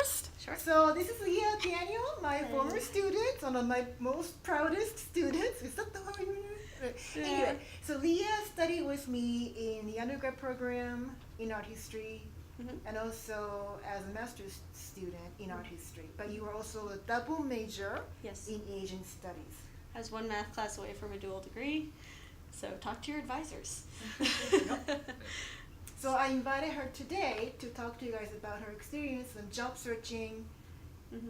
first? Sure. So this is Leah Daniel, my former student, one of my most proudest students. Is that the word? Yeah. Anyway, so Leah studied with me in the undergrad program in art history, and also as a master's student in art history. But you were also a double major Yes. in Asian studies. I was one math class away from a dual degree, so talk to your advisors. So I invited her today to talk to you guys about her experience in job searching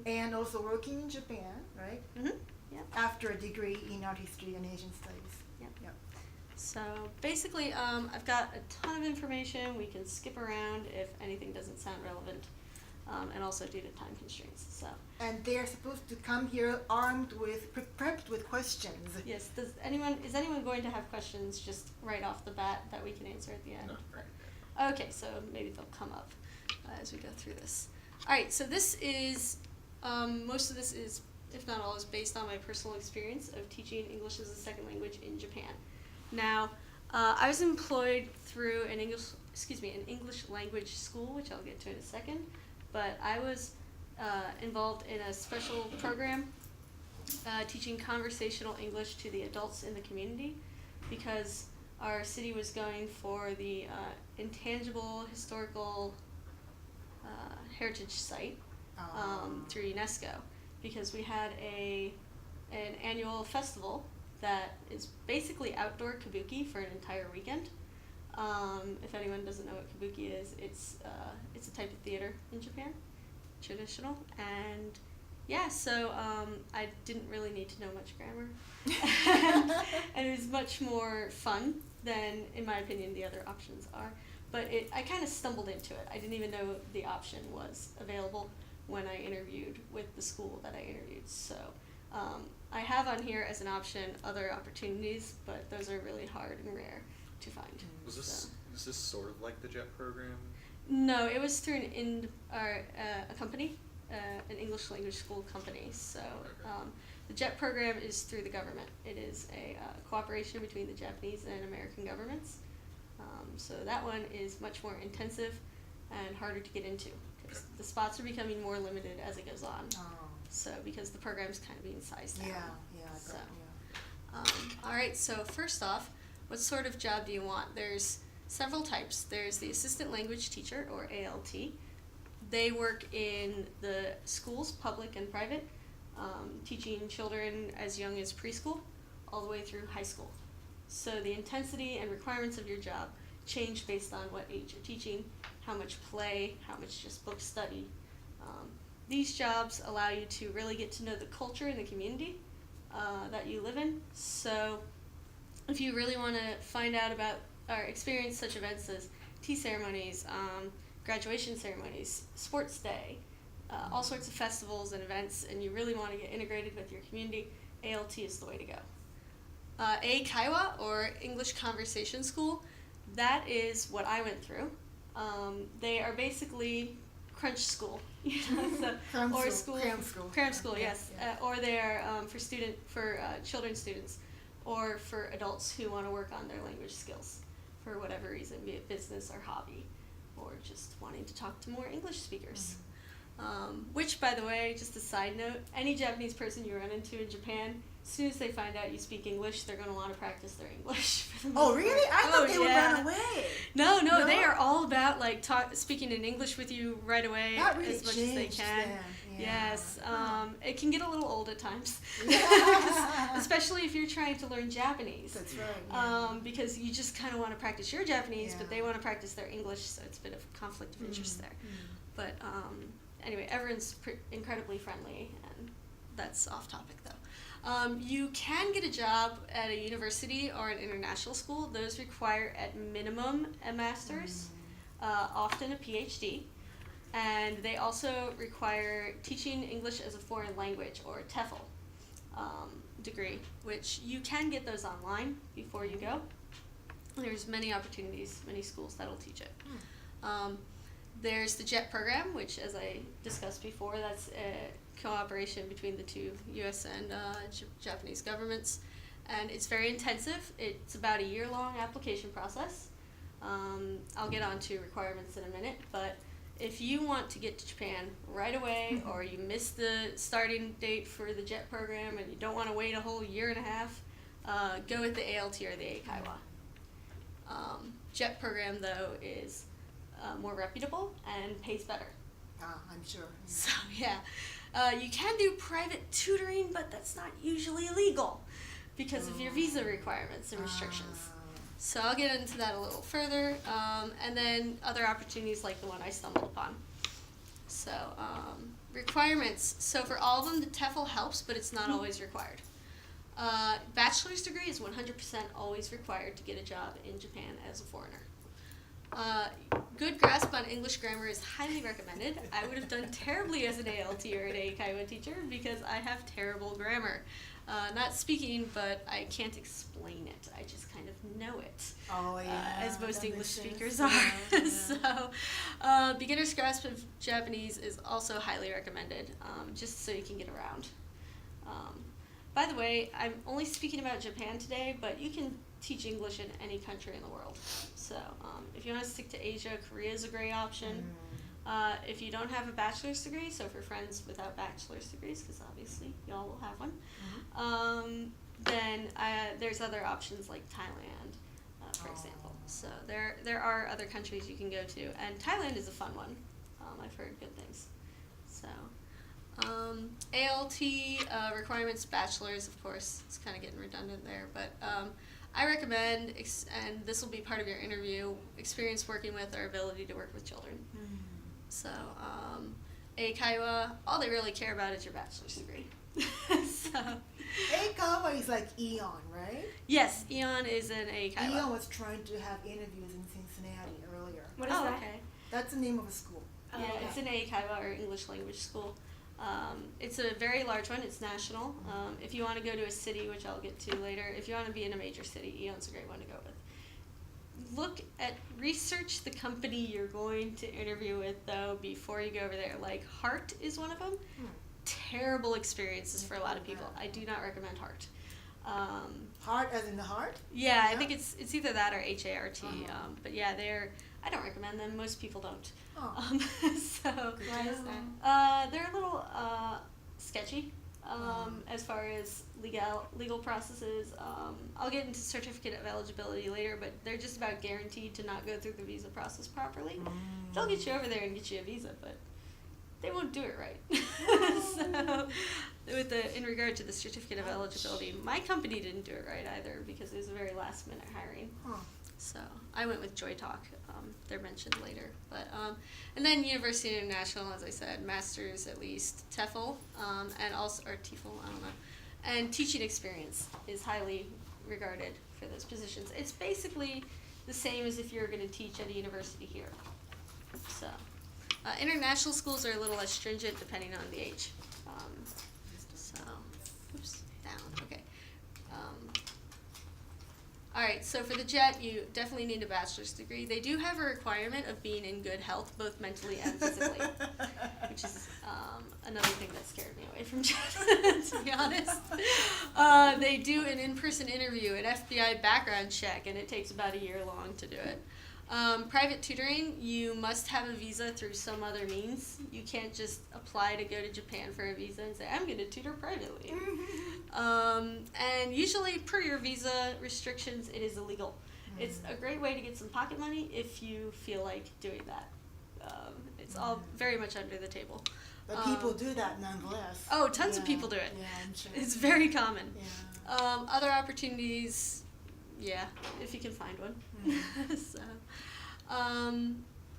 and also working in Japan, right? Yeah. After a degree in art history and Asian studies. Yep. So basically, I've got a ton of information. We can skip around if anything doesn't sound relevant, and also due to time constraints. So. And they're supposed to come here armed with, prepped with questions. Yes. Is anyone going to have questions just right off the bat that we can answer at the end? No. Okay, so maybe they'll come up as we go through this. All right. So this is most of this is, if not all, is based on my personal experience of teaching English as a second language in Japan. Now, I was employed through an English language school, which I'll get to in a second, but I was involved in a special program teaching conversational English to the adults in the community because our city was going for the intangible historical heritage site through UNESCO because we had an annual festival that is basically outdoor kabuki for an entire weekend. If anyone doesn't know what kabuki is, it's a type of theater in Japan, traditional, and yeah, so I didn't really need to know much grammar, and it was much more fun than, in my opinion, the other options are. But I kind of stumbled into it. I didn't even know the option was available when I interviewed with the school that I interviewed. So I have on here as an option other opportunities, but those are really hard and rare to find. Was this sort of like the JET program? No, it was through a company, an English language school company. So the JET program is through the government. It is a cooperation between the Japanese and American governments. So that one is much more intensive and harder to get into because the spots are becoming more limited as it goes on. So because the program's kind of being sized down. All right, so first off, what sort of job do you want? There's several types. There's the assistant language teacher, or ALT. They work in the schools, public and private, teaching children as young as preschool all the way through high school. So the intensity and requirements of your job change based on what age you're teaching, how much play, how much just book study. These jobs allow you to really get to know the culture and the community that you live in. So if you really want to find out about or experience such events as tea ceremonies, graduation ceremonies, sports day, all sorts of festivals and events, and you really want to get integrated with your community, ALT is the way to go. Kaiwa, or English Conversation School, that is what I went through. They are basically crunch school, Cram school, yes. Or they are for children students, or for adults who want to work on their language skills for whatever reason, be it business or hobby, or just wanting to talk to more English speakers. Which, by the way, just a side note, any Japanese person you run into in Japan, as soon as they find out you speak English, they're going to want to practice their English. Oh, really? I thought they would run away. No, they are all about speaking in English with you right away really as much as they can. Yeah. Yes, it can get a little old at times, especially if you're trying to learn Japanese. That's right. Because you just kind of want to practice your Japanese, but they want to practice their English, so it's a bit of conflict of interest there. But anyway, everyone's incredibly friendly, and that's off topic though. You can get a job at a university or an international school. Those require at minimum a master's, often a PhD. And they also require teaching English as a foreign language, or TEFL degree, which you can get those online before you go. There's many opportunities, many schools that'll teach it. There's the JET program, which, as I discussed before, that's a cooperation between the two U.S. and Japanese governments, and it's very intensive. It's about a year-long application process. I'll get on to requirements in a minute, but if you want to get to Japan right away, or you missed the starting date for the JET program and you don't want to wait a whole year and a half, go with the ALT or the Eikaiwa. JET program, though, is more reputable and pays better. I'm sure. So, yeah. You can do private tutoring, but that's not usually illegal because of your visa requirements and restrictions. So I'll get into that a little further. And then other opportunities like the one I stumbled upon. So, requirements. So for all of them, the TEFL helps, but it's not always required. Bachelor's degree is 100% always required to get a job in Japan as a foreigner. Good grasp on English grammar is highly recommended. I would have done terribly as an ALT or an Eikaiwa teacher because I have terrible grammar. Not speaking, but I can't explain it. I just kind of know it. Oh, yeah. As most that English makes speakers sense. are. Yeah. So, beginner's grasp of Japanese is also highly recommended, just so you can get around. By the way, I'm only speaking about Japan today, but you can teach English in any country in the world. So, if you want to stick to Asia, Korea is a great option. If you don't have a bachelor's degree, so for friends without bachelor's degrees, because obviously y'all will have one, then there's other options like Thailand, for example. So there are other countries you can go to, and Thailand is a fun one. I've heard good things. So, ALT requirements, bachelor's, of course, it's kind of getting redundant there, but I recommend, and this will be part of your interview, experience working with or ability to work with children. So, Eikaiwa, all they really care about is your bachelor's degree. So, Eikaiwa is like Eon, right? yes, Eon is an Eikaiwa. Eon was trying to have interviews in Cincinnati earlier. What is that? Okay. That's the name of a school. Yeah, okay. it's an Eikaiwa or English language school. It's a very large one. It's national. If you want to go to a city, which I'll get to later, if you want to be in a major city, Eon's a great one to go with. Research the company you're going to interview with, though, before you go over there. Like, Heart is one of them. Terrible experiences for a lot of people. I do not recommend Heart. Heart as in the heart? Yeah, I Yeah. think it's either that or HART. But yeah, I don't recommend them. Most people don't. Oh. So Why is that? they're a little sketchy as far as legal processes. I'll get into certificate of eligibility later, but they're just about guaranteed to not go through the visa process properly. They'll get you over there and get you a visa, but they won't do it right. So, in regard to the certificate of eligibility, my company didn't do it right either because it was a very last minute hiring. So I went with Joy Talk. They're mentioned later, but and then University International, as I said, masters at least, TEFL, and also or TEFL, I don't know, and teaching experience is highly regarded for those positions. It's basically the same as if you're going to teach at a university here. So international schools are a little less stringent depending on the age. Okay. All right, so for the JET, you definitely need a bachelor's degree. They do have a requirement of being in good health, both mentally and physically, which is another thing that scared me away from JET, to be honest. They do an in-person interview, an FBI background check, and it takes about a year long to do it. Private tutoring, you must have a visa through some other means. You can't just apply to go to Japan for a visa and say, I'm going to tutor privately. And usually, per your visa restrictions, it is illegal. It's a great way to get some pocket money if you feel like doing that. It's all very much under the table. But people do that nonetheless. Oh, tons of people do it. Yeah, I'm sure. It's very common. Yeah. Other opportunities, yeah, if you can find one.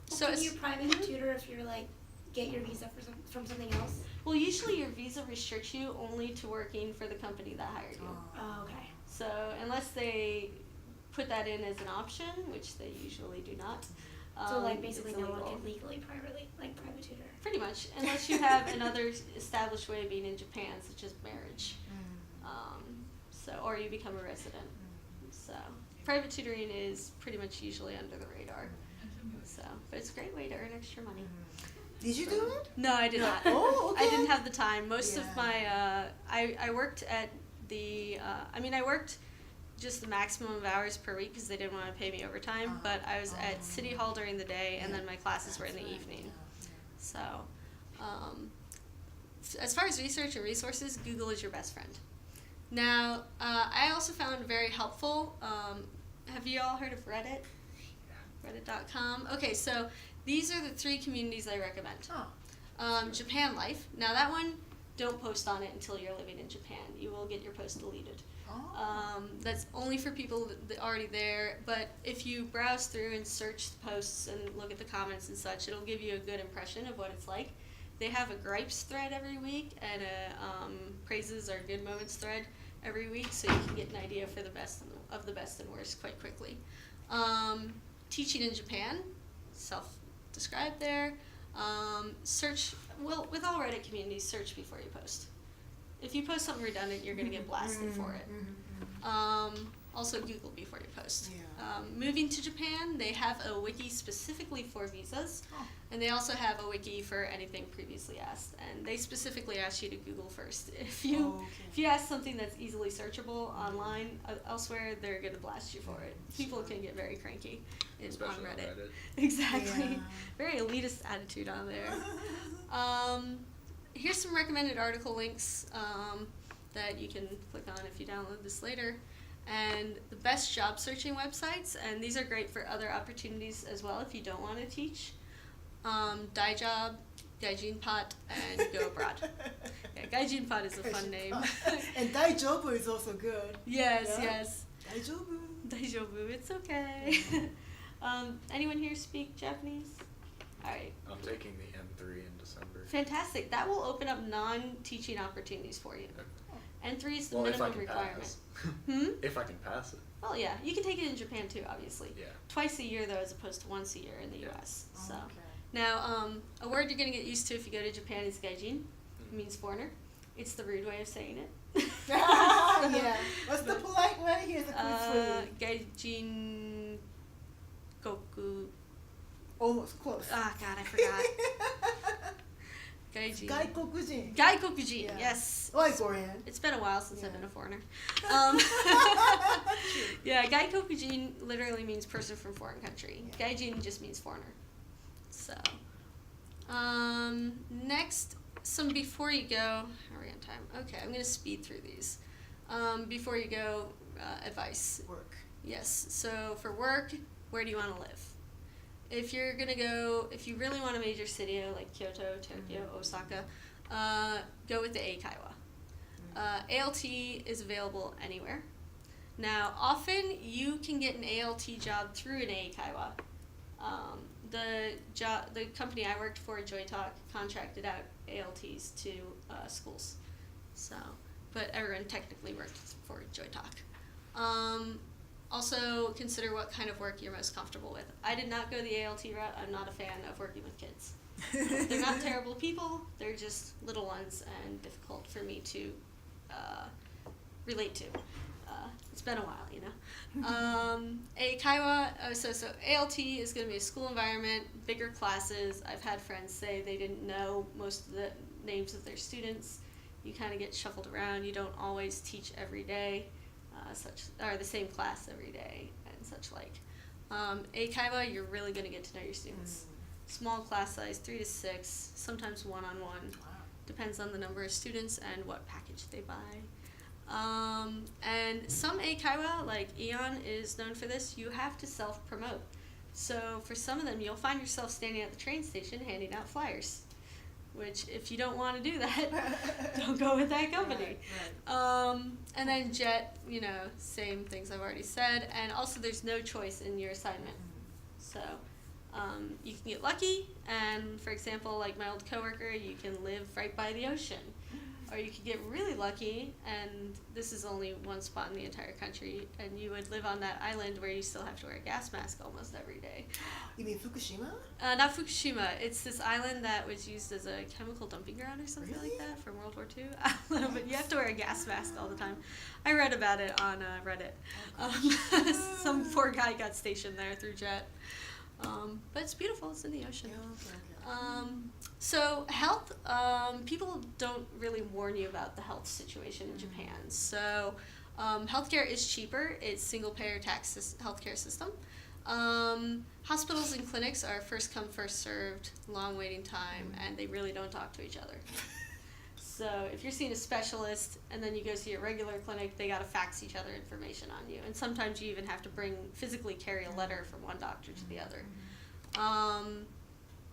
So Can you private tutor if you're like get your visa from something else? well, usually your visa restricts you only to working for the company that hired you. Oh, okay. So unless they put that in as an option, which they usually do not. So like basically it's no one illegal. can legally private tutor. Pretty much, unless you have another established way of being in Japan, such as marriage. Or you become a resident. So private tutoring is pretty much usually under the radar. So, but it's a great way to earn extra money. Did you do it? No, I did not. Oh, okay. I didn't have the time. Most of Yeah. my, I worked at the, I worked just the maximum of hours per week because they didn't want to pay me overtime, but I was at City Hall during the day and then my classes were in the evening. So, as far as research and resources, Google is your best friend. Now, I also found very helpful, have you all heard of Reddit? Reddit.com. Okay, so these are the 3 communities I recommend. Japan Life. Now that one, don't post on it until you're living in Japan. You will get your post deleted. That's only for people that are already there, but if you browse through and search the posts and look at the comments and such, it'll give you a good impression of what it's like. They have a gripes thread every week and a praises or good moments thread every week, so you can get an idea for the best and worst quite quickly. Teaching in Japan, self-described there. Search, well, with all Reddit communities, search before you post. If you post something redundant, you're going to get blasted for it. Also Google before you post. Moving to Japan, they have a wiki specifically for visas, and they also have a wiki for anything previously asked. And they specifically ask you to Google first. If you ask something that's easily searchable online elsewhere, they're going to blast you for it. People can get very cranky Especially on Reddit. on Reddit. Exactly. Yeah. Very elitist attitude on there. Here's some recommended article links that you can click on if you download this later. And the best job searching websites, and these are great for other opportunities as well if you don't want to teach. Daijob, Gaijinpot, and Go Abroad. Yeah, Gaijinpot is a fun name. And Daijobu is also good. Yes, Yeah. yes. Daijobu. Daijobu, it's okay. Anyone here speak Japanese? Alright. I'm taking the M3 in December. Fantastic. That will open up non-teaching opportunities for you. N3 is the Well, if I minimum can requirement. pass. Hmm? If I can pass it. Well, yeah. You can take it in Japan too, obviously. Yeah. Twice a year, though, as opposed to once a year in the U.S. So Okay. now, a word you're going to get used to if you go to Japan is gaijin. It means foreigner. It's the rude way of saying it. Yeah. What's the polite way? Here's the quick Gaijin goku. Almost close. Ah, God, I forgot. Gaijin. Gaikokujin. Gaikokujin, Yeah. yes. Like Korean. It's been a while since I've Yeah. been a foreigner. Yeah, Gaikokujin literally means person from foreign country. Yeah. Gaijin just means foreigner. So, next, some before you go. Are we on time? Okay, I'm going to speed through these. Before you go, advice. Work. Yes, so for work, where do you want to live? If you're going to go, if you really want a major city like Kyoto, Tokyo, Osaka, go with the Eikaiwa. ALT is available anywhere. Now, often you can get an ALT job through an Eikaiwa. The company I worked for, JoyTalk, contracted out ALTs to schools. So, but everyone technically worked for JoyTalk. Also, consider what kind of work you're most comfortable with. I did not go the ALT route. I'm not a fan of working with kids. They're not terrible people. They're just little ones and difficult for me to relate to. It's been a while, you know. Eikaiwa, so ALT is going to be a school environment, bigger classes. I've had friends say they didn't know most of the names of their students. You kind of get shuffled around. You don't always teach every day. Or the same class every day and such like. Eikaiwa, you're really going to get to know your students. Small class size, 3 to 6, sometimes one-on-one. Wow. Depends on the number of students and what package they buy. And some Eikaiwa, like Eon is known for this, you have to self-promote. So for some of them, you'll find yourself standing at the train station handing out flyers. Which, if you don't want to do that, don't go with that company. Right. And then JET, you know, same things I've already said. And also, there's no choice in your assignment. So, you can get lucky, and for example, like my old coworker, you can live right by the ocean. Or you could get really lucky, and this is only one spot in the entire country, and you would live on that island where you still have to wear a gas mask almost every day. You mean Fukushima? Not Fukushima. It's this island that was used as a chemical dumping ground or something Really? like that from World War II. I don't know, but you have to wear a gas mask all the time. I read about it on Reddit. Some poor guy got stationed there through JET. But it's beautiful. It's in the ocean. Yeah, okay. So health, people don't really warn you about the health situation in Japan. So healthcare is cheaper. It's single-payer tax healthcare system. Hospitals and clinics are first come, first served, long waiting time, and they really don't talk to each other. So if you're seeing a specialist and then you go see a regular clinic, they gotta fax each other information on you. And sometimes you even have to physically carry a letter from one doctor to the other.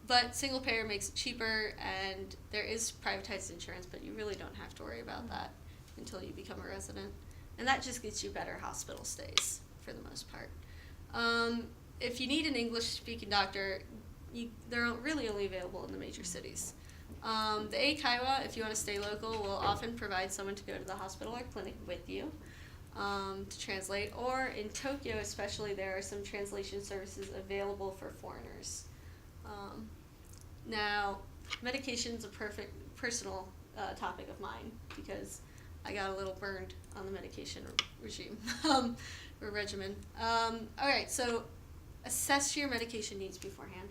But single payer makes it cheaper, and there is privatized insurance, but you really don't have to worry about that until you become a resident. And that just gets you better hospital stays for the most part. If you need an English-speaking doctor, they're really only available in the major cities. The Eikaiwa, if you want to stay local, will often provide someone to go to the hospital or clinic with you to translate. Or in Tokyo especially, there are some translation services available for foreigners. Now, medication's a perfect personal topic of mine because I got a little burned on the medication regime or regimen. All right, so assess your medication needs beforehand.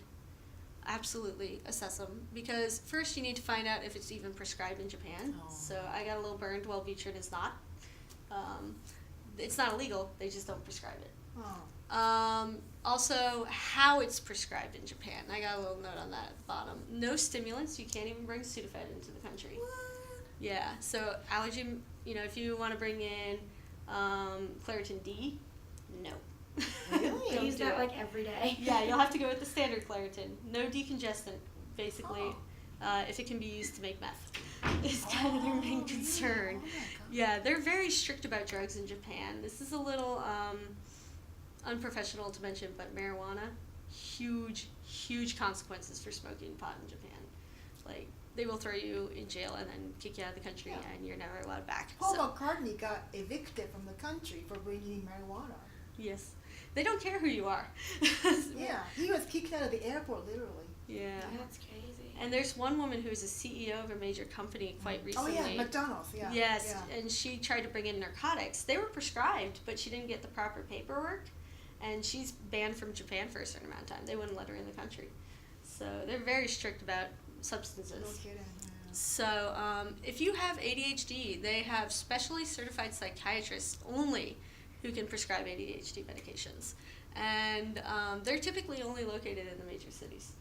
Absolutely assess them, because first you need to find out if it's even prescribed in Japan. So I got a little burned. Wellbutrin is not. It's not illegal. They just don't prescribe it. Also, how it's prescribed in Japan. I got a little note on that at the bottom. No stimulants. You can't even bring Sudafed into the country. What? Yeah. So allergy. If you want to bring in Claritin D, no. Really? I Don't use do that it. like every day. Yeah, you'll have to go with the standard Claritin. No decongestant, basically, if it can be used to make meth. Is kind of their main concern. Oh my God. Yeah, they're very strict about drugs in Japan. This is a little unprofessional to mention, but marijuana, huge consequences for smoking pot in Japan. Like, they will throw you in jail and then kick you out of the country, and you're never allowed back. Paul So, McCartney got evicted from the country for bringing marijuana. yes. They don't care who you are. Yeah, he was kicked out of the airport, literally. Yeah. That's crazy. And there's one woman who is a CEO of a major company quite Oh recently. yeah, McDonald's. Yeah. Yes, Yeah. and she tried to bring in narcotics. They were prescribed, but she didn't get the proper paperwork, and she's banned from Japan for a certain amount of time. They wouldn't let her in the country. So they're very strict about substances. No kidding. Yeah. So if you have ADHD, they have specially certified psychiatrists only who can prescribe ADHD medications. And they're typically only located in the major cities.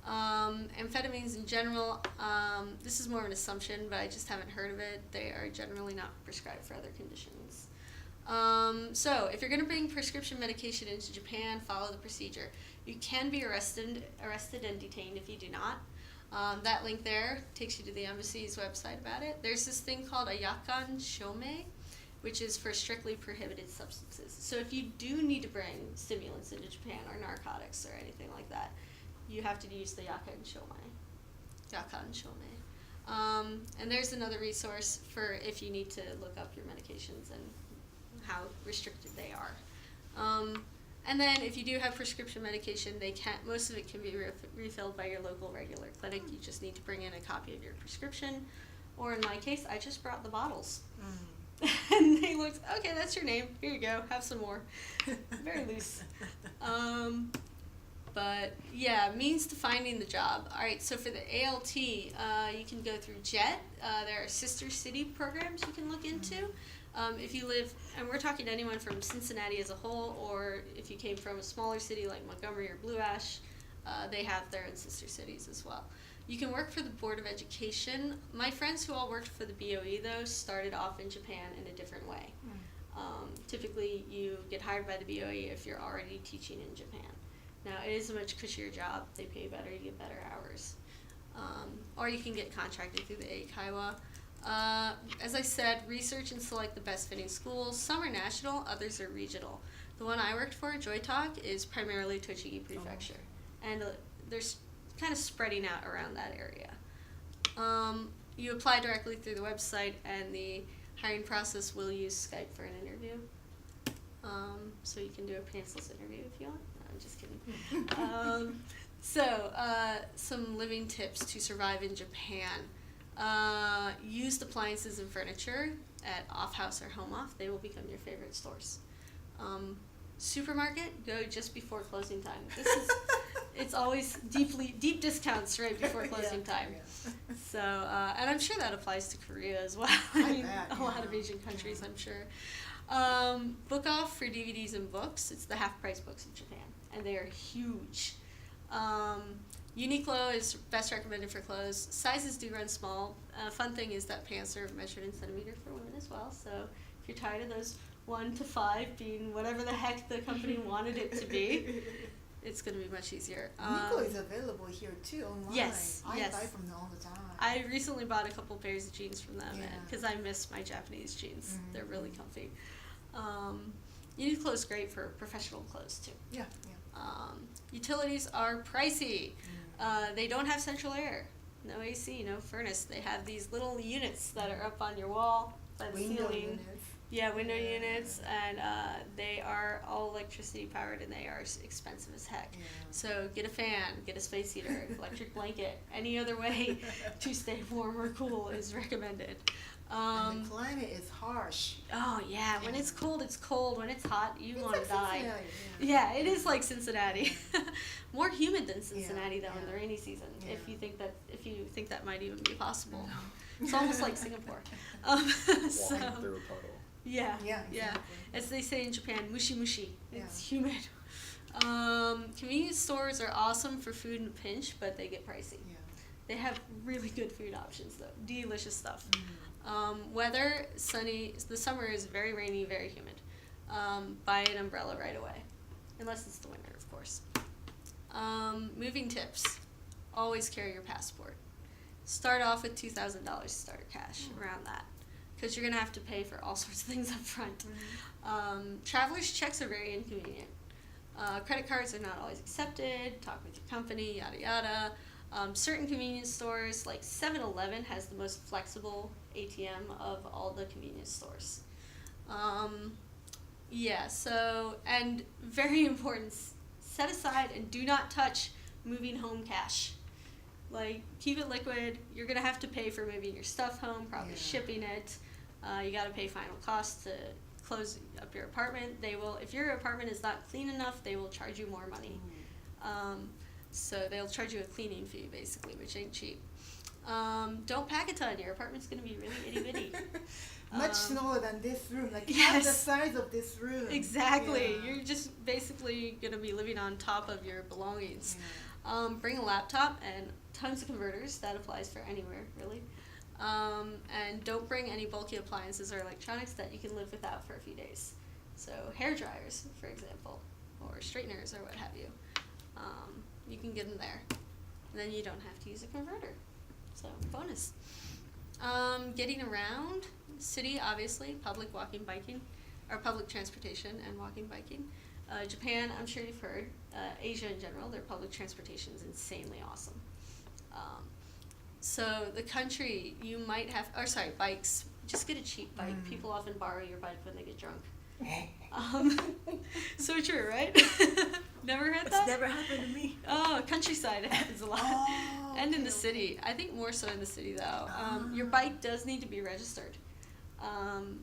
Amphetamines in general, this is more of an assumption, but I just haven't heard of it. They are generally not prescribed for other conditions. So if you're going to bring prescription medication into Japan, follow the procedure. You can be arrested and detained if you do not. That link there takes you to the embassy's website about it. There's this thing called a yakan shomei, which is for strictly prohibited substances. So if you do need to bring stimulants into Japan or narcotics or anything like that, you have to use the yakan shomei. And there's another resource for if you need to look up your medications and how restricted they are. And then if you do have prescription medication, most of it can be refilled by your local regular clinic. You just need to bring in a copy of your prescription, or in my case, I just brought the bottles. And they looked, okay, that's your name. Here you go. Have some more. Very loose. But yeah, means to finding the job. All right, so for the ALT, you can go through JET. There are sister city programs you can look into. If you live, and we're talking to anyone from Cincinnati as a whole, or if you came from a smaller city like Montgomery or Blue Ash, they have their own sister cities as well. You can work for the Board of Education. My friends who all worked for the BOE, though, started off in Japan in a different way. Typically, you get hired by the BOE if you're already teaching in Japan. Now, it is a much cushier job. They pay better, you get better hours. Or you can get contracted through the Eikaiwa. As I said, research and select the best fitting schools. Some are national, others are regional. The one I worked for, Joy Talk, is primarily Tochigi Prefecture. And there's kind of spreading out around that area. You apply directly through the website, and the hiring process will use Skype for an interview. So you can do a pantsless interview if you want. No, I'm just kidding. Some living tips to survive in Japan. Used appliances and furniture at Off House or Home Off. They will become your favorite stores. Supermarket, go just before closing time. It's always deep discounts right before closing time. Yeah. So, and I'm sure that applies to Korea as well. I bet, a lot yeah. of Asian countries, I'm sure. Book Off for DVDs and books. It's the half price books in Japan. and they are huge. Uniqlo is best recommended for clothes. Sizes do run small. Fun thing is that pants are measured in centimeter for women as well. So if you're tired of those 1 to 5 being whatever the heck the company wanted it to be, it's going to be much easier. Uniqlo is available here too online. Yes, I yes. buy from them all the time. I recently bought a couple pairs of jeans from them Yeah. because I miss my Japanese jeans. Mhm. They're really comfy. Uniqlo is great for professional clothes too. Yeah, Utilities are pricey. Mm. They don't have central air. No AC, no furnace. They have these little units that are up on your wall by the Window ceiling. units. Yeah, window Yeah. units, and they are all electricity powered, and they are expensive as heck. Yeah. So get a fan, get a space heater, electric blanket. Any other way to stay warm or cool is recommended. And the climate is harsh. Oh yeah, when it's cold, it's cold. When it's hot, you It's want to like die. Cincinnati, Yeah, it is like Cincinnati. More humid than Cincinnati though in yeah. the rainy season. Yeah. If you think that might even be possible. No. It's almost like Singapore. Walking So, through a puddle. yeah, Yeah, yeah. exactly. As they say in Japan, mushi mushi. It's Yeah. humid. Convenience stores are awesome for food in a pinch, but they get pricey. Yeah. They have really good food options though. Delicious stuff. Mm. Weather, sunny. The summer is very rainy, very humid. Buy an umbrella right away, unless it's the winter, of course. Moving tips: always carry your passport. Start off with $2,000 starter cash, around that, because you're gonna have to pay for all sorts of things up front. Travelers' checks are very inconvenient. Credit cards are not always accepted. Talk with your company, yada yada. Certain convenience stores, like 7-Eleven, has the most flexible ATM of all the convenience stores. Yeah, so, and very important, set aside and do not touch moving home cash. Like, keep it liquid. You're going to have to pay for moving your stuff home, probably Yeah. shipping it. You got to pay final costs to close up your apartment. They will, if your apartment is not clean enough, they will charge you more money. So they'll charge you a cleaning fee, basically, which ain't cheap. Don't pack a ton. Your apartment's going to be really itty-bitty. Much smaller than this room, like half the Yes. size of this room. Exactly. Yeah. You're just basically going to be living on top of your belongings. Yeah. Bring a laptop and tons of converters. That applies for anywhere, really. And don't bring any bulky appliances or electronics that you can live without for a few days. So hair dryers, for example, or straighteners or what have you. You can get them there. And then you don't have to use a converter. So bonus. Getting around, city, obviously, public walking, biking, or public transportation and walking, biking. Japan, I'm sure you've heard. Asia in general, their public transportation is insanely awesome. So the country, you might have, bikes. Just get a cheap bike. Mm. People often borrow your bike when they get drunk. So true, right? Never heard that? It's never happened to me. Oh, countryside, it happens a lot. Oh, And in the okay, city. I think more so in the city, though. Your bike does need to be registered.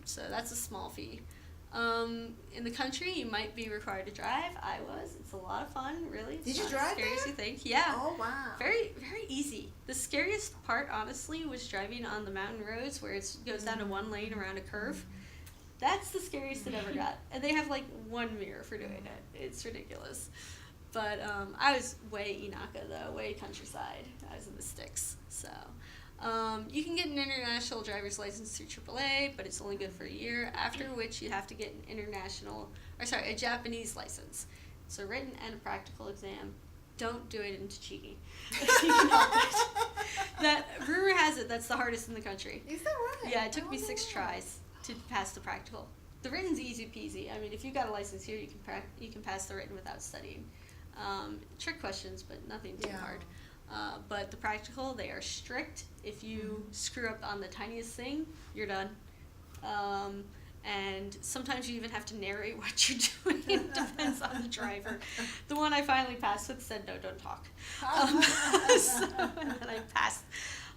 So that's a small fee. In the country, you might be required to drive. I was. It's a lot of fun, really. It's Did you not drive as scary as there? you think. Yeah. Oh wow. Very, very easy. The scariest part, honestly, was driving on the mountain roads where it goes down to one lane around a curve. That's the scariest it ever got. And they have like one mirror for doing it. It's ridiculous. But I was way Inaka though, way countryside. I was in the sticks. So you can get an international driver's license through AAA, but it's only good for a year, after which you have to get an a Japanese license. It's a written and a practical exam. Don't do it in Tochigi. You can help it. That rumor has it that's the hardest in the country. Is that right? Yeah, it took me Oh, 6 tries to pass the practical. The written's easy peasy. I mean, if you got a license here, you can pass the written without studying. Trick questions, but nothing too Yeah. hard. But the practical, they are strict. If you screw up on the tiniest thing, you're done. And sometimes you even have to narrate what you're doing. It depends on the driver. The one I finally passed with said, no, don't talk. So, and I passed.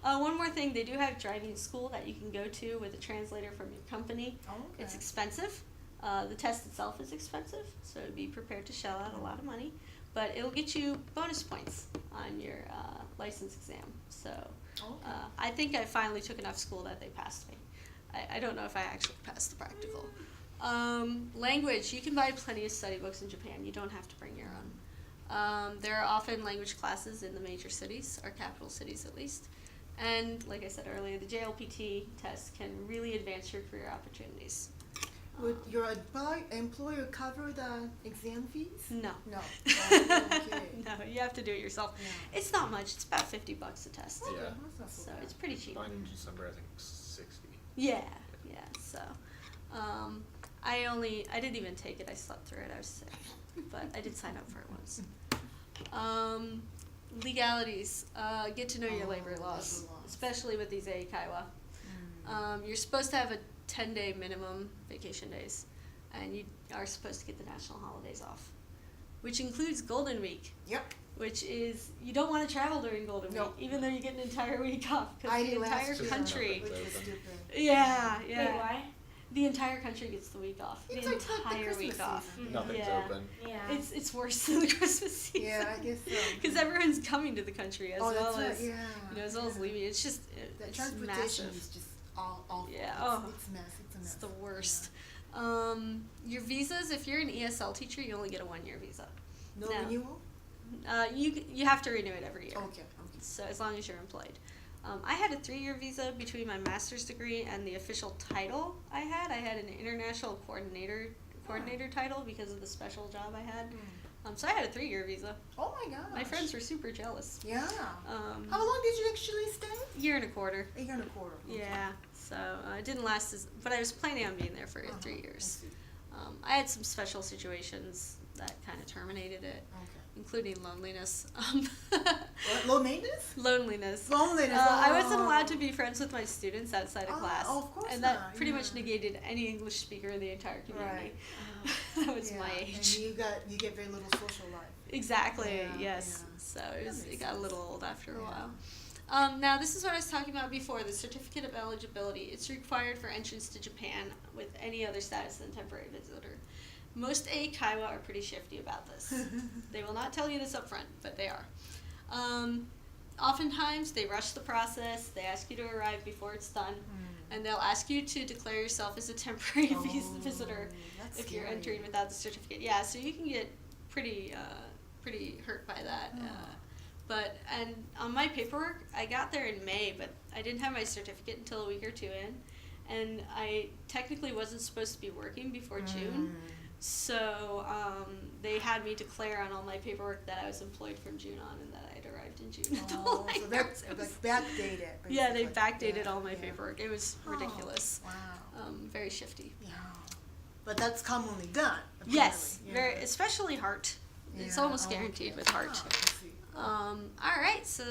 One more thing, they do have driving school that you can go to with a translator from your company. Okay. It's expensive. The test itself is expensive, so be prepared to shell out a lot of money. But it'll get you bonus points on your license exam. So Okay. I think I finally took enough school that they passed me. I don't know if I actually passed the practical. Language, you can buy plenty of study books in Japan. You don't have to bring your own. There are often language classes in the major cities, or capital cities at least. And like I said earlier, the JLPT test can really advance your career opportunities. Would your employer cover the exam fees? No. No. Oh, okay. No, you have to do it yourself. Yeah. It's not much. It's about $50 a test. Yeah. Okay, that's not so So bad. it's pretty cheap. Mine in December, I think 60. Yeah. So, I didn't even take it. I slept through it. I was sick, but I did sign up for it once. Legalities. Get to know your labor labor laws, laws. especially with these eikaiwa. You're supposed to have a 10-day minimum vacation days, and you are supposed to get the national holidays off, which includes Golden Week, Yep. which is, you don't want to travel during Golden Week, Nope. even though you get an entire week off, because I the did last entire year, country, which was Open. stupid. yeah, Wait, yeah, why? the entire country gets the week off, It's the like the entire Christmas week off. season. Nothing's Yeah. open. Yeah. It's worse than the Christmas season. Yeah, I guess so. Because everyone's coming to the country as Oh, well that's right, as yeah, as well as yeah. leaving. It's just The it's transportation massive. is just awful. Yeah, It's, oh. it's a mess. It's a mess. It's the worst. Your visas, if you're an ESL teacher, you only get a 1-year visa. No No. renewal? You have to renew it every year. Okay. So as long as you're employed. I had a 3-year visa between my master's degree and the official title I had. I had an international coordinator title because of the special job I had. So I had a 3-year visa. Oh my gosh. My friends were super jealous. Yeah. Um, How long did you actually stay? Year and a quarter. A year and a quarter. Okay. Yeah. So it didn't last but I was planning on being there for 3 I years. see. I had some special situations that kind of terminated it, Okay. including loneliness. What, low maintenance? Loneliness. Loneliness. I wasn't oh. allowed to be friends with my students outside of Oh, class. of course and that not, pretty much yeah. negated any English speaker in the entire community. That was Yeah, my age. And you get very little social life. Exactly, Yeah, yes. yeah. So That it makes got a sense. little old after a Yeah. while. Now, this is what I was talking about before, the Certificate of Eligibility. It's required for entrance to Japan with any other status than temporary visitor. Most eikaiwa are pretty shifty about this. They will not tell you this up front, but they are. Oftentimes, they rush the process, they ask you to arrive before it's done, and they'll ask you to declare yourself as a temporary visitor that's if you're scary. entering without the certificate. Yeah, so you can get pretty hurt by that. And on my paperwork, I got there in May, but I didn't have my certificate until a week or two in, and I technically wasn't supposed to be working before June. So they had me declare on all my paperwork that I was employed from June on and that I had arrived in June. Oh, so that's backdated. Yeah, they basically. backdated Yeah, all my yeah. paperwork. It was Oh, ridiculous. Wow. Very shifty. Yeah. But that's commonly done. Yes, apparently. very, Yeah. especially heart. It's Yeah, almost oh, guaranteed okay. with heart. Oh, I see. All right, so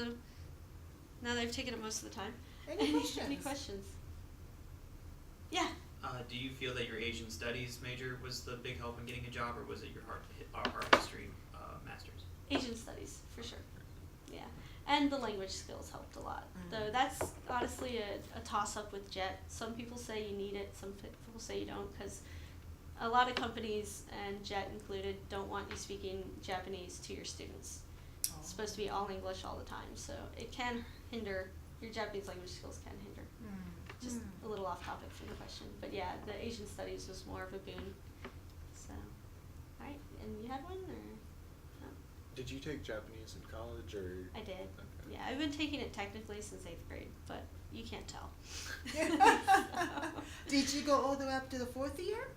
now that I've taken up most of the time. Any questions? Any questions? Yeah. Do you feel that your Asian Studies major was the big help in getting a job, or was it your art history master's? Asian studies, for sure. Yeah. And the language skills helped a lot. Though that's honestly a toss-up with JET. Some people say you need it, some people say you don't, because a lot of companies, and JET included, don't want you speaking Japanese to your students. It's supposed to be all English all the time, so it can hinder, your Japanese language skills can hinder. Just a little off topic from the question. But yeah, the Asian studies was more of a boon. So, alright, and you had one, or? No? Did you take Japanese in college, or? I did. Okay. Yeah, I've been taking it technically since 8th grade, but you can't tell. Did you go all the way up to the 4th year?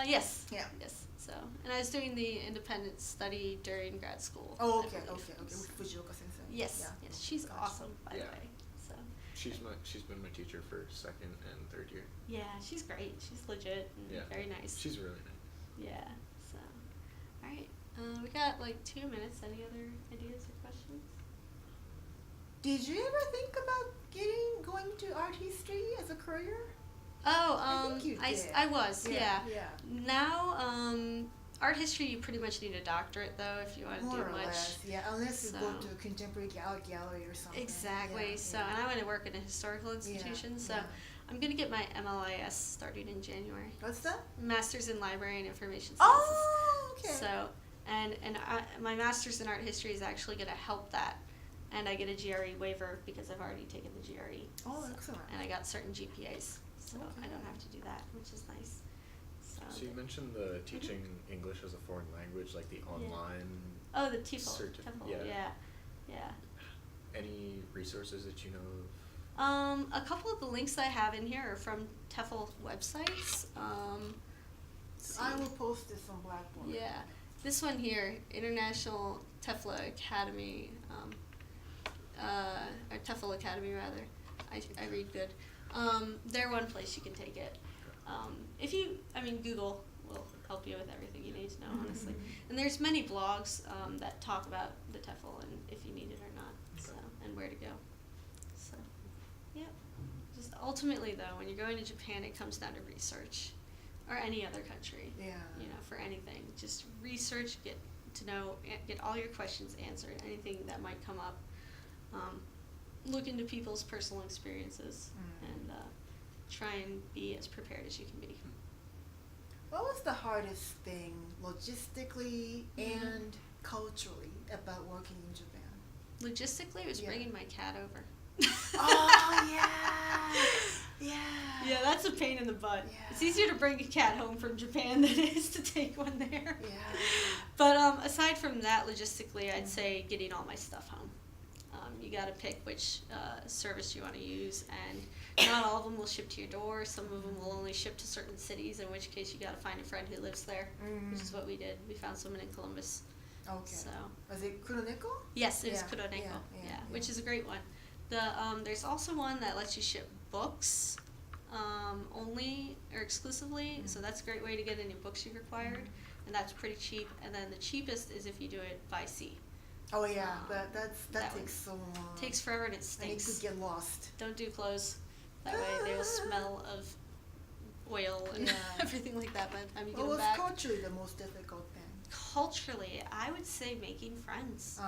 Yes. Yeah. Yes. So, and I was doing the independent study during grad school. Oh, I okay, believe. okay. With Fujioka sensei. Yes. Yeah. Yes. She's Gotcha. awesome, by Yeah. the way. So. She's been my teacher for 2nd and 3rd year. Yeah, she's great. She's legit and Yeah. very nice. She's really nice. Yeah. So, all right. We got like 2 minutes. Any other ideas or questions? Did you ever think about going to art history as a career? Oh, I think you did. I was, yeah. Yeah. Now, art history, you pretty much need a doctorate, though, if you want to More do or much. less, yeah. Unless you go So- to a contemporary gallery or something. Exactly. Yeah, So, yeah. and I want to work in a historical institution, so yeah. I'm going to get my MLIS starting in January. What's that? Master's in Library and Information Sciences. Oh, okay. So, and my master's in art history is actually going to help that. And I get a GRE waiver because I've already taken the GRE. Oh, So- excellent. And I got certain GPAs, so I Okay. don't have to do that, which is nice. So you mentioned the teaching English as a foreign language, like the online Oh, the TEFL. Yeah. Yeah. Any resources that you know of? A couple of the links I have in here are from TEFL websites. I will post this on Blackboard. Yeah, this one here, International TEFL Academy, or TEFL Academy rather. I read good. They're one place you can take it. Google will help you with everything you need to know, honestly. And there's many blogs that talk about the TEFL and if you need it or not, so, and where to go. So, yeah. Just ultimately, though, when you're going to Japan, it comes down to research, or any other country. Yeah. You know, for anything, just research, get to know, get all your questions answered. Anything that might come up, look into people's personal experiences, and try and be as prepared as you can be. What was the hardest thing, logistically and culturally, about working in Japan? Logistically, it was Yeah. bringing my cat over. Oh, yeah. Yeah. Yeah, that's a pain in the butt. Yeah. It's easier to bring a cat home from Japan than it is to take one there. Yeah. But aside from that, logistically, I'd say getting all my stuff home. You got to pick which service you want to use, and not all of them will ship to your door. Some of them will only ship to certain cities, in which case you got to find a friend who lives there, which is what we did. We found someone in Columbus. Okay. So Was it Kuroneko? yes, it's Yeah, Kuroneko, yeah, which is a great one. There's also one that lets you ship books only or exclusively, so that's a great way to get any books you've required, and that's pretty cheap. And then the cheapest is if you do it by sea. Oh yeah, that that one takes so long. It takes forever and it And it stinks. could get lost. Don't do clothes. That way they will smell of oil and Yeah. everything like that by the time you What get was them back. culturally the most difficult thing? Culturally, I would say making friends.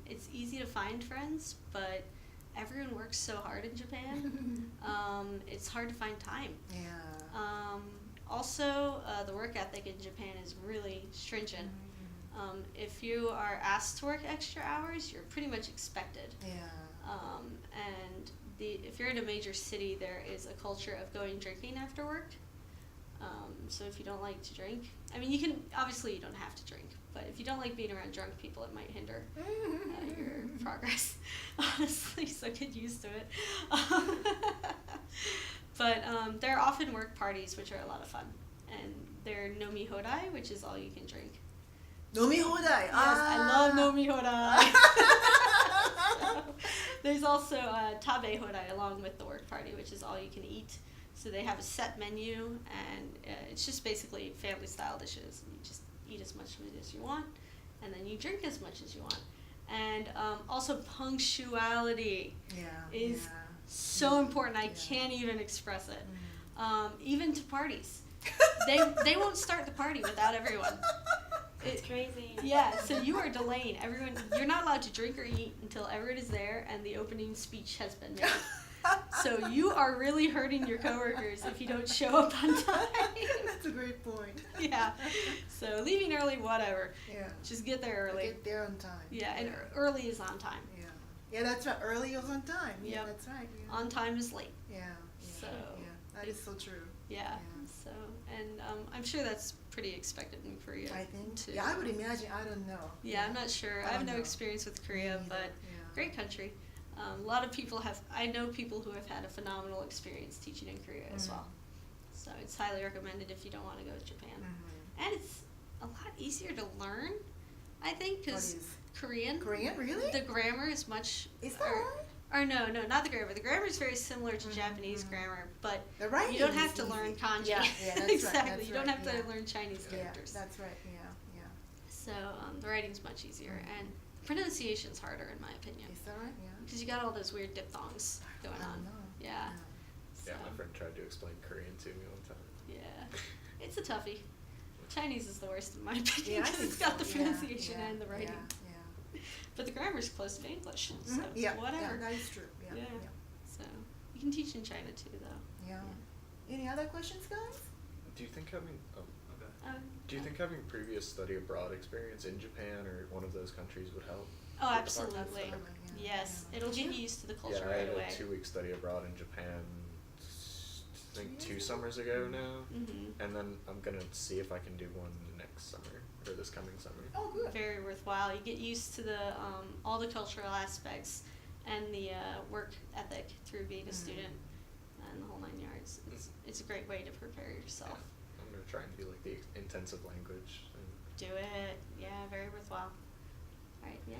It's easy to find friends, but everyone works so hard in Japan. It's hard to find time. Yeah. Also, the work ethic in Japan is really stringent. If you are asked to work extra hours, you're pretty much expected. Yeah. And if you're in a major city, there is a culture of going drinking after work. So if you don't like to drink, you don't have to drink, but if you don't like being around drunk people, it might hinder your progress, honestly, so get used to it. But there are often work parties, which are a lot of fun, and they're nomi hodai, which is all you can drink. Nomi hodai. Yes, I love nomi hodai. So, there's also tabe hodai along with the work party, which is all you can eat. So they have a set menu, and it's just basically family-style dishes. You just eat as much of it as you want, and then you drink as much as you want. And also punctuality is so important. I can't even express it. Even to parties. They won't start the party without everyone. It's crazy. Yeah, so you are delaying everyone. You're not allowed to drink or eat until everyone is there and the opening speech has been made. So you are really hurting your coworkers if you don't show up on time. That's a great point. Yeah. So leaving early, whatever. Yeah. Just get there early. Get there on time. Yeah, and early is on time. Yeah. Yeah, that's right. Early is on time. Yeah, Yep. that's right. Yeah. On time is late. Yeah. So, yeah, that is so true. Yeah. So, and I'm sure that's pretty expected in Korea. I think. too. Yeah, I would imagine. I don't know. Yeah, I'm not sure. I have no experience with Korea, but great country. A lot of people I know people who have had a phenomenal experience teaching in Korea as well. So it's highly recommended if you don't want to go to Japan. And it's a lot easier to learn, I think, because Korean. Korean, really? The grammar is much. Is that right? Or no, not the grammar. The grammar is very similar to Japanese grammar, but The writing you don't have is to learn easy. kanji. Yeah, that's exactly. right. That's You don't right, have to learn Chinese characters. Yeah, that's right. Yeah. So the writing's much easier, and pronunciation's harder in my opinion. Is that right? Yeah. Because you got all those weird diphthongs going I on. know. Yeah. Yeah, So, my friend tried to explain Korean to me one time. yeah. It's a toughie. Chinese is the worst in my opinion Yeah, I because think it's got so. the pronunciation and the writing. Yeah. But the grammar's close to English, so Yeah. whatever. Yeah, that is true. Yeah. Yeah. So you can teach in China too, though. Yeah. Any other questions, guys? Do you think having Okay. Do you think having previous study abroad experience in Japan or one of those countries would help? Oh, with absolutely. Absolutely, yeah, Yes, yeah. it'll get you used to the culture Yeah, I right had away. a 2-week study abroad in Japan think 2 summers ago now, Mm-hmm. and then I'm gonna see if I can do one next summer or this coming summer. Oh, good. Very worthwhile. You get used to the all the cultural aspects and the work ethic through being a student and the whole 9 yards. It's a great way to prepare yourself. Yeah. I'm gonna try and do like the intensive language. Do it. Yeah, very worthwhile. All right. Yeah.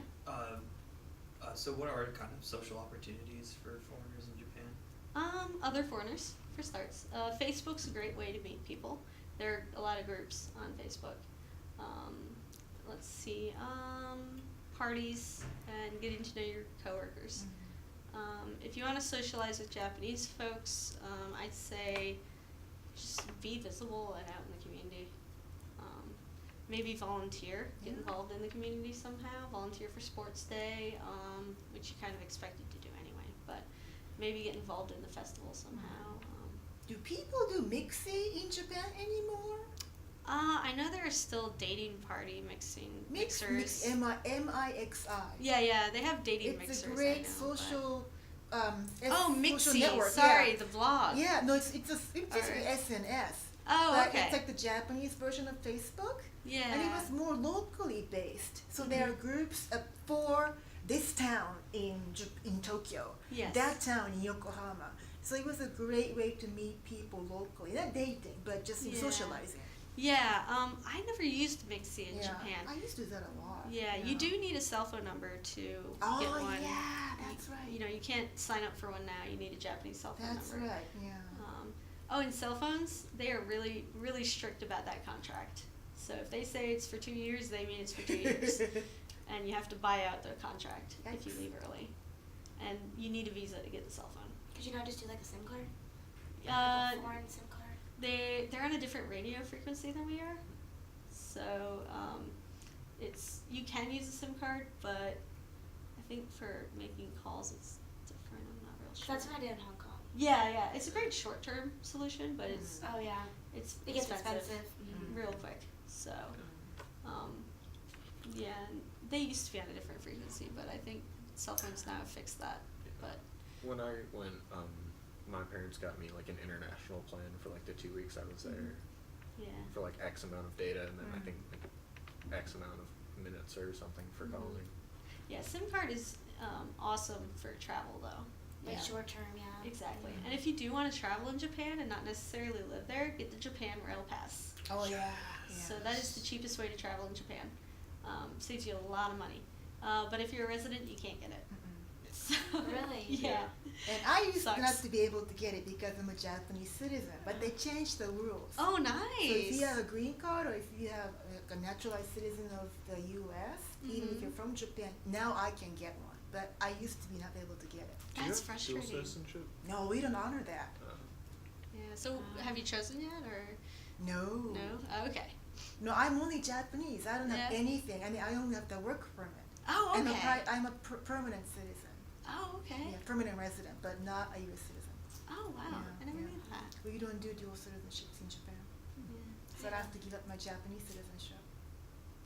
So what are kind of social opportunities for foreigners in Japan? Other foreigners, for starts. Facebook's a great way to meet people. There are a lot of groups on Facebook. Let's see, parties and getting to know your coworkers. If you want to socialize with Japanese folks, I'd say just be visible and out in the community. Maybe volunteer, get involved in the community somehow, volunteer for sports day, which you kind of expected to do anyway, but maybe get involved in the festival somehow. Do people do mixi in Japan anymore? I know there are still dating party mixers. Mix, M-I-X-I. Yeah, they have dating mixers. It's a I great know, social, Oh, social Mixi, network. sorry, Yeah. the blog. Yeah, no, it's just Alright. SNS. Oh, but okay. it's like the Japanese version of Facebook. Yeah. And it was more locally based. So there are groups for this town in Tokyo, Yes. that town in Yokohama. So it was a great way to meet people locally. Not dating, but just Yeah. socializing. Yeah, I never used Mixi in Japan. I used to do that a lot. Yeah, you do need a cell phone number to get Oh, one. yeah, that's right. You know, you can't sign up for one now. You need a Japanese cell phone That's number. right, yeah. And cell phones, they are really, really strict about that contract. So if they say it's for 2 years, they mean it's for 2 years. And you have to buy out the contract if you Yikes. leave early. And you need a visa to get the cell phone. Could you not just do like a SIM card? Uh, Like a foreign SIM card? they're on a different radio frequency than we are. So it's you can use a SIM card, but I think for making calls it's different. I'm not real sure. That's what I did in Hong Kong. Yeah, it's a great short-term solution, but it's Oh yeah. it's It gets expensive. real quick. So, yeah, and they used to be on a different frequency, but I think cell phones now have fixed that. But When I went, my parents got me like an international plan for like the 2 weeks I was there, yeah, for like X amount of data, and then I think like X amount of minutes or something for calling. yeah, SIM card is awesome for travel though. Like Yeah. short term, yeah. Exactly. And if you do want to travel in Japan and not necessarily live there, get the Japan Rail Pass. Oh, yeah. So that is the cheapest way to travel in Japan. Saves you a lot of money. But if you're a resident, you can't get it. So, Really? Yeah. And I used Sucks. not to be able to get it because I'm a Japanese citizen, but they changed the rules. Oh, So nice. if you have a green card or if you have a naturalized citizen of the U.S., even if you're from Japan, now I can get one. But I used to be not able to get it. Do you That's have frustrating. dual citizenship? No, we don't honor that. Yeah. So have you chosen yet, or No. no? Oh, okay. No, I'm only Japanese. I don't have Yeah. anything. I mean, I only have the work permit. Oh, And okay. I'm a permanent citizen. Oh, okay. Yeah, permanent resident, but not a U.S. citizen. Oh, wow. Yeah, I never yeah. knew that. We don't do dual citizenships in Japan. Yeah. So I have to give up my Japanese citizenship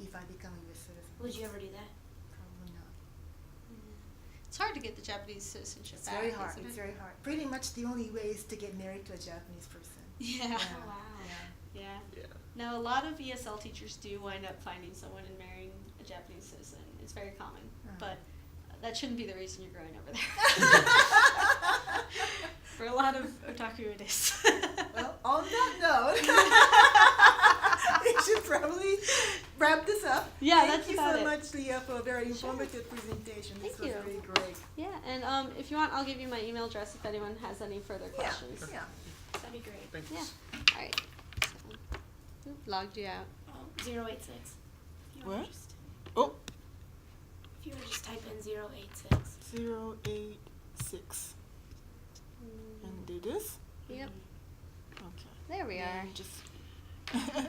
if I become a U.S. citizen. Would you ever do that? Probably not. It's hard to get the Japanese citizenship It's back. very hard. isn't It's it? very hard. Pretty much the only way is to get married to a Japanese person. Yeah. Oh, wow. Yeah. Yeah. Yeah. Now, a lot of ESL teachers do wind up finding someone and marrying a Japanese citizen. It's very common, but that shouldn't be the reason you're going over there. For a lot of otaku, it is. Well, on that note, we should probably wrap this up. Yeah, Thank that's you about so it. much, Leah, for a very Sure. informative presentation. This Thank was you. really great. Yeah, and if you want, I'll give you my email address if anyone has any further questions. Yeah. That'd be great. Thanks. Yeah. All right. So, logged you out. 086. If you wanna What? just- Oh, If you want to just type in 086. 086. And do this? Yep. Okay. There we are. Just